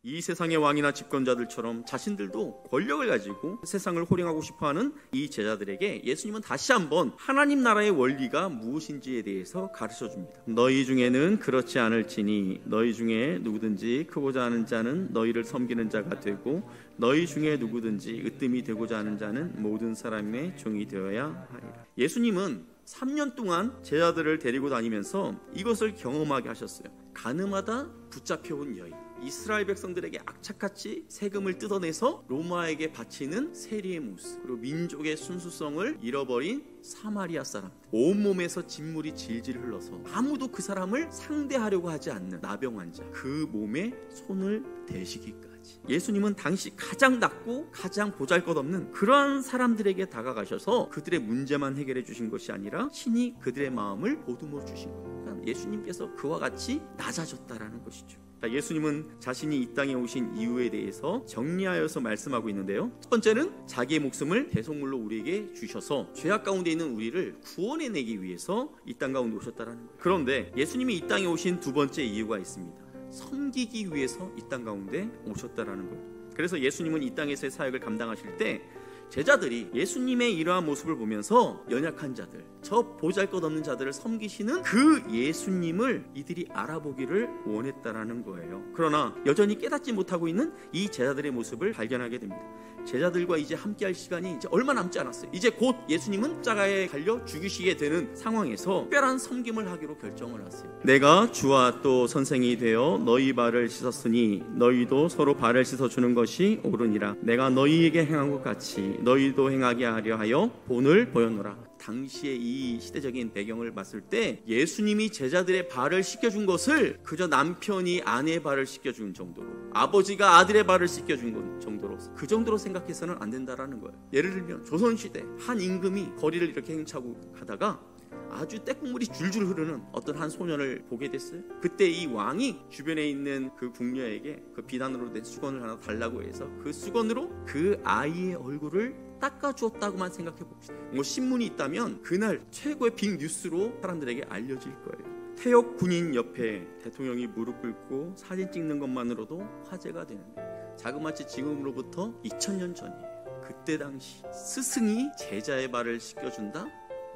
이 세상의 왕이나 집권자들처럼 자신들도 권력을 가지고 세상을 호령하고 싶어하는 이 제자들에게 예수님은 다시 한번 하나님 나라의 원리가 무엇인지에 대해서 가르쳐줍니다. 너희 중에는 그렇지 않을지니 너희 중에 누구든지 크고자 하는 자는 너희를 섬기는 자가 되고 너희 중에 누구든지 으뜸이 되고자 하는 자는 모든 사람의 종이 되어야 하리라. 예수님은 3년 동안 제자들을 데리고 다니면서 이것을 경험하게 하셨어요. 가늠하다 붙잡혀온 여인, 이스라엘 백성들에게 악착같이 세금을 뜯어내서 로마에게 바치는 세리의 모습, 그리고 민족의 순수성을 잃어버린 사마리아 사람, 온몸에서 진물이 질질 흘러서 아무도 그 사람을 상대하려고 하지 않는 나병 환자, 그 몸에 손을 대시기까지 예수님은 당시 가장 낮고 가장 보잘것없는 그러한 사람들에게 다가가셔서 그들의 문제만 해결해 주신 것이 아니라 친히 그들의 마음을 보듬어 주신 거예요. 그러니까 예수님께서 그와 같이 낮아졌다라는 것이죠. 예수님은 자신이 이 땅에 오신 이유에 대해서 정리하여서 말씀하고 있는데요. 첫 번째는 자기의 목숨을 대속물로 우리에게 주셔서 죄악 가운데 있는 우리를 구원해내기 위해서 이 땅 가운데 오셨다는 거예요. 그런데 예수님이 이 땅에 오신 두 번째 이유가 있습니다. 섬기기 위해서 이 땅 가운데 오셨다는 거예요. 그래서 예수님은 이 땅에서의 사역을 감당하실 때 제자들이 예수님의 이러한 모습을 보면서 연약한 자들, 저 보잘것없는 자들을 섬기시는 그 예수님을 이들이 알아보기를 원했다라는 거예요. 그러나 여전히 깨닫지 못하고 있는 이 제자들의 모습을 발견하게 됩니다. 제자들과 이제 함께할 시간이 이제 얼마 남지 않았어요. 이제 곧 예수님은 십자가에 달려 죽으시게 되는 상황에서 특별한 섬김을 하기로 결정을 하세요. 내가 주와 또 선생이 되어 너희 발을 씻었으니 너희도 서로 발을 씻어주는 것이 옳으니라. 내가 너희에게 행한 것 같이 너희도 행하게 하려 하여 본을 보였노라. 당시의 이 시대적인 배경을 봤을 때 예수님이 제자들의 발을 씻겨준 것을 그저 남편이 아내의 발을 씻겨준 정도로, 아버지가 아들의 발을 씻겨준 정도로, 그 정도로 생각해서는 안 된다라는 거예요. 예를 들면 조선시대 한 임금이 거리를 이렇게 행차고 가다가 아주 떼국물이 줄줄 흐르는 어떤 한 소년을 보게 됐어요. 그때 이 왕이 주변에 있는 그 궁녀에게 그 비단으로 된 수건을 하나 달라고 해서 그 수건으로 그 아이의 얼굴을 닦아주었다고만 생각해 봅시다. 뭐 신문이 있다면 그날 최고의 빅 뉴스로 사람들에게 알려질 거예요. 태역 군인 옆에 대통령이 무릎 꿇고 사진 찍는 것만으로도 화제가 되는데, 자그마치 지금으로부터 2000년 전이에요. 그때 당시 스승이 제자의 발을 씻겨준다?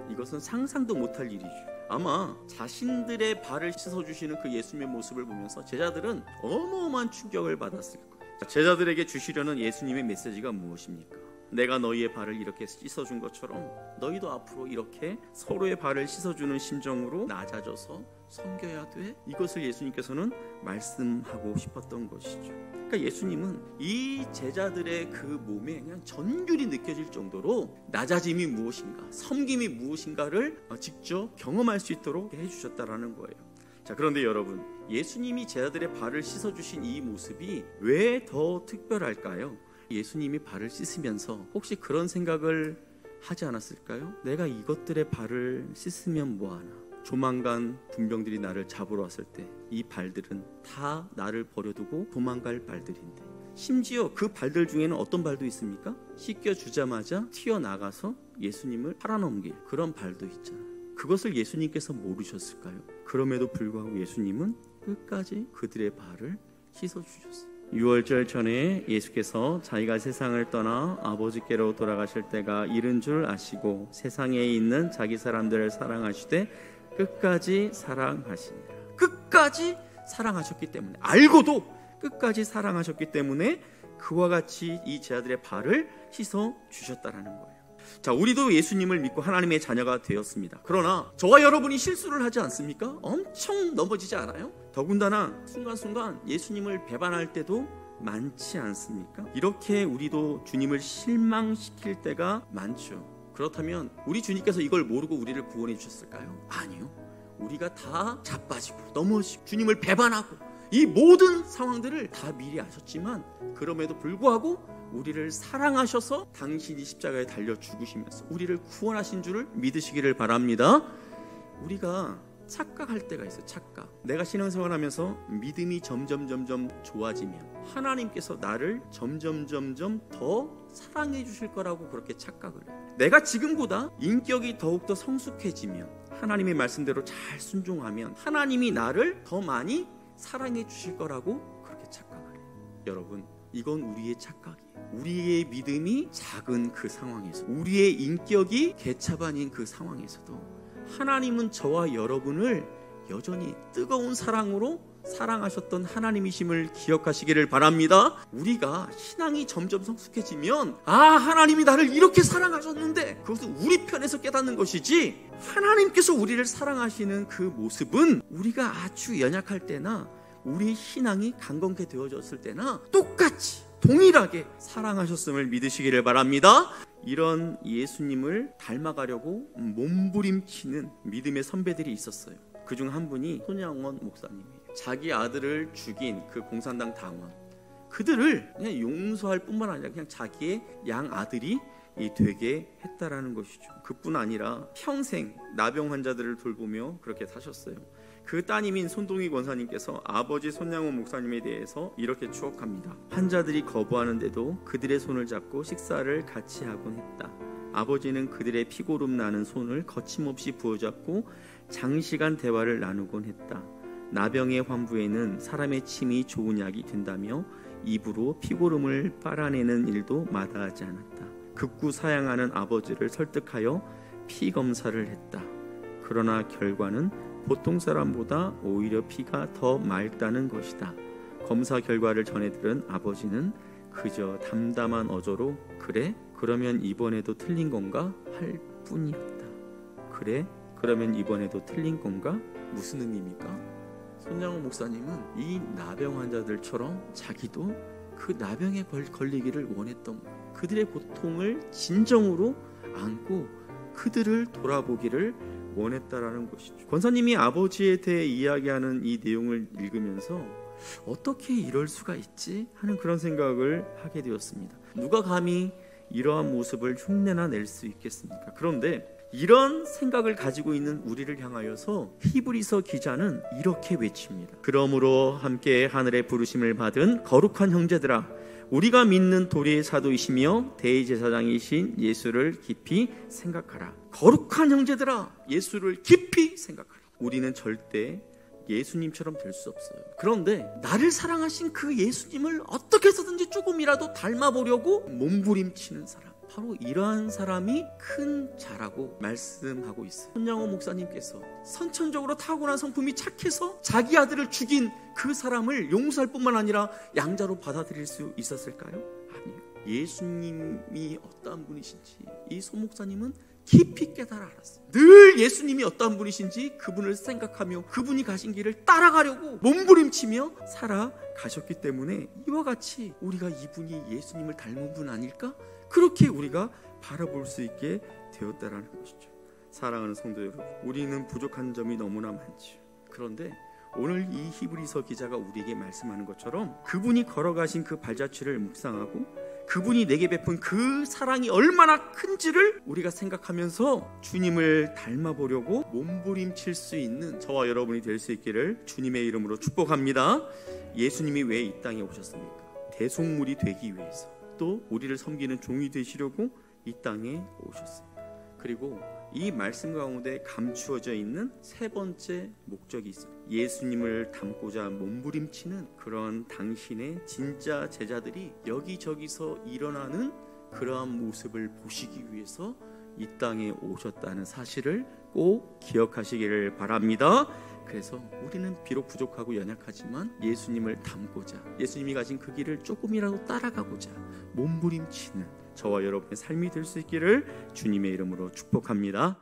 이것은 상상도 못할 일이죠. 아마 자신들의 발을 씻어주시는 그 예수님의 모습을 보면서 제자들은 어마어마한 충격을 받았을 거예요. 제자들에게 주시려는 예수님의 메시지가 무엇입니까? 내가 너희의 발을 이렇게 씻어준 것처럼 너희도 앞으로 이렇게 서로의 발을 씻어주는 심정으로 낮아져서 섬겨야 돼. 이것을 예수님께서는 말씀하고 싶었던 것이죠. 그러니까 예수님은 이 제자들의 그 몸에 그냥 전율이 느껴질 정도로 낮아짐이 무엇인가, 섬김이 무엇인가를 직접 경험할 수 있도록 해주셨다라는 거예요. 자, 그런데 여러분, 예수님이 제자들의 발을 씻어주신 이 모습이 왜 더 특별할까요? 예수님이 발을 씻으면서 혹시 그런 생각을 하지 않았을까요? 내가 이것들의 발을 씻으면 뭐하나? 조만간 군병들이 나를 잡으러 왔을 때 이 발들은 다 나를 버려두고 도망갈 발들인데, 심지어 그 발들 중에는 어떤 발도 있습니까? 씻겨주자마자 튀어나가서 예수님을 팔아넘길 그런 발도 있잖아요. 그것을 예수님께서 모르셨을까요? 그럼에도 불구하고 예수님은 끝까지 그들의 발을 씻어주셨어요. 유월절 전에 예수께서 자기가 세상을 떠나 아버지께로 돌아가실 때가 이른 줄 아시고 세상에 있는 자기 사람들을 사랑하시되 끝까지 사랑하시니라. 끝까지 사랑하셨기 때문에, 알고도 끝까지 사랑하셨기 때문에 그와 같이 이 제자들의 발을 씻어 주셨다라는 거예요. 자, 우리도 예수님을 믿고 하나님의 자녀가 되었습니다. 그러나 저와 여러분이 실수를 하지 않습니까? 엄청 넘어지지 않아요? 더군다나 순간순간 예수님을 배반할 때도 많지 않습니까? 이렇게 우리도 주님을 실망시킬 때가 많죠. 그렇다면 우리 주님께서 이걸 모르고 우리를 구원해 주셨을까요? 아니요. 우리가 다 자빠지고 넘어지고 주님을 배반하고 이 모든 상황들을 다 미리 아셨지만 그럼에도 불구하고 우리를 사랑하셔서 당신이 십자가에 달려 죽으시면서 우리를 구원하신 줄을 믿으시기를 바랍니다. 우리가 착각할 때가 있어요. 착각. 내가 신앙생활하면서 믿음이 점점 좋아지면 하나님께서 나를 점점 더 사랑해 주실 거라고 그렇게 착각을 해요. 내가 지금보다 인격이 더욱더 성숙해지면, 하나님의 말씀대로 잘 순종하면 하나님이 나를 더 많이 사랑해 주실 거라고 그렇게 착각을 해요. 여러분, 이건 우리의 착각이에요. 우리의 믿음이 작은 그 상황에서, 우리의 인격이 개차반인 그 상황에서도 하나님은 저와 여러분을 여전히 뜨거운 사랑으로 사랑하셨던 하나님이심을 기억하시기를 바랍니다. 우리가 신앙이 점점 성숙해지면 하나님이 나를 이렇게 사랑하셨는데, 그것은 우리 편에서 깨닫는 것이지, 하나님께서 우리를 사랑하시는 그 모습은 우리가 아주 연약할 때나 우리 신앙이 강건케 되어졌을 때나 똑같이 동일하게 사랑하셨음을 믿으시기를 바랍니다. 이런 예수님을 닮아가려고 몸부림치는 믿음의 선배들이 있었어요. 그중 한 분이 손양원 목사님이에요. 자기 아들을 죽인 그 공산당 당원, 그들을 그냥 용서할 뿐만 아니라 그냥 자기의 양 아들이 되게 했다라는 것이죠. 그뿐 아니라 평생 나병 환자들을 돌보며 그렇게 사셨어요. 그 따님인 손동희 권사님께서 아버지 손양원 목사님에 대해서 이렇게 추억합니다. 환자들이 거부하는데도 그들의 손을 잡고 식사를 같이 하곤 했다. 아버지는 그들의 피고름 나는 손을 거침없이 부어잡고 장시간 대화를 나누곤 했다. 나병의 환부에는 사람의 침이 좋은 약이 된다며 입으로 피고름을 빨아내는 일도 마다하지 않았다. 극구 사양하는 아버지를 설득하여 피 검사를 했다. 그러나 결과는 보통 사람보다 오히려 피가 더 맑다는 것이다. 검사 결과를 전해 들은 아버지는 그저 담담한 어조로 "그래? 그러면 이번에도 틀린 건가?" 할 뿐이었다. "그래? 그러면 이번에도 틀린 건가?" 무슨 의미입니까? 손양원 목사님은 이 나병 환자들처럼 자기도 그 나병에 걸리기를 원했던 거예요. 그들의 고통을 진정으로 안고 그들을 돌아보기를 원했다라는 것이죠. 권사님이 아버지에 대해 이야기하는 이 내용을 읽으면서 어떻게 이럴 수가 있지? 하는 그런 생각을 하게 되었습니다. 누가 감히 이러한 모습을 흉내나 낼 수 있겠습니까? 그런데 이런 생각을 가지고 있는 우리를 향하여서 히브리서 기자는 이렇게 외칩니다. "그러므로 함께 하늘의 부르심을 받은 거룩한 형제들아, 우리가 믿는 도리의 사도이시며 대제사장이신 예수를 깊이 생각하라." 거룩한 형제들아, 예수를 깊이 생각하라. 우리는 절대 예수님처럼 될 수 없어요. 그런데 나를 사랑하신 그 예수님을 어떻게 해서든지 조금이라도 닮아보려고 몸부림치는 사람, 바로 이러한 사람이 큰 자라고 말씀하고 있어요. 손양원 목사님께서 선천적으로 타고난 성품이 착해서 자기 아들을 죽인 그 사람을 용서할 뿐만 아니라 양자로 받아들일 수 있었을까요? 아니요. 예수님이 어떠한 분이신지 이 손 목사님은 깊이 깨달아 알았어요. 늘 예수님이 어떠한 분이신지 그분을 생각하며 그분이 가신 길을 따라가려고 몸부림치며 살아가셨기 때문에 이와 같이 우리가 이분이 예수님을 닮은 분 아닐까? 그렇게 우리가 바라볼 수 있게 되었다라는 것이죠. 사랑하는 성도 여러분, 우리는 부족한 점이 너무나 많죠. 그런데 오늘 이 히브리서 기자가 우리에게 말씀하는 것처럼 그분이 걸어가신 그 발자취를 묵상하고 그분이 내게 베푼 그 사랑이 얼마나 큰지를 우리가 생각하면서 주님을 닮아보려고 몸부림칠 수 있는 저와 여러분이 될 수 있기를 주님의 이름으로 축복합니다. 예수님이 왜 이 땅에 오셨습니까? 대속물이 되기 위해서, 또 우리를 섬기는 종이 되시려고 이 땅에 오셨습니다. 그리고 이 말씀 가운데 감추어져 있는 세 번째 목적이 있습니다. 예수님을 닮고자 몸부림치는 그런 당신의 진짜 제자들이 여기저기서 일어나는 그러한 모습을 보시기 위해서 이 땅에 오셨다는 사실을 꼭 기억하시기를 바랍니다. 그래서 우리는 비록 부족하고 연약하지만 예수님을 닮고자, 예수님이 가신 그 길을 조금이라도 따라가고자 몸부림치는 저와 여러분의 삶이 될 수 있기를 주님의 이름으로 축복합니다.